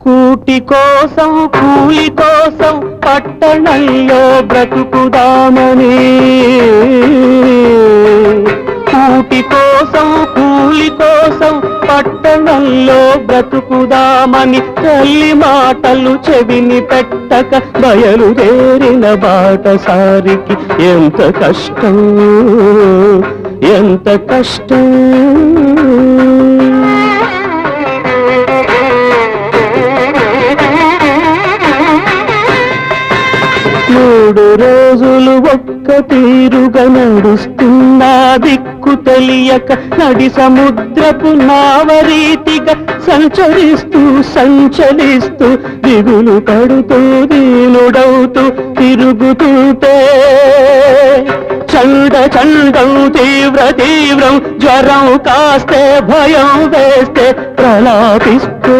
కూటి కోసం కూలి కోసం పట్టణంలో బ్రతుకుదామని, కూటి కోసం కూలి కోసం పట్టణంలో బ్రతుకుదామని తల్లి మాటలు చెవిని పెట్టక బయలుదేరిన బాటసారికి ఎంత కష్టం, ఎంత కష్టం. మూడు రోజులు ఒక్క తీరుగా నడుస్తున్నా దిక్కు తెలియక నడి సముద్రపు నావరీతిగా సంచరిస్తూ సంచలిస్తూ దిగులు పడుతూ దీనుడవుతూ తిరుగుతుంటే చండ చండం తీవ్ర తీవ్రం జ్వరం కాస్తే భయం వేస్తే ప్రలాపిస్తే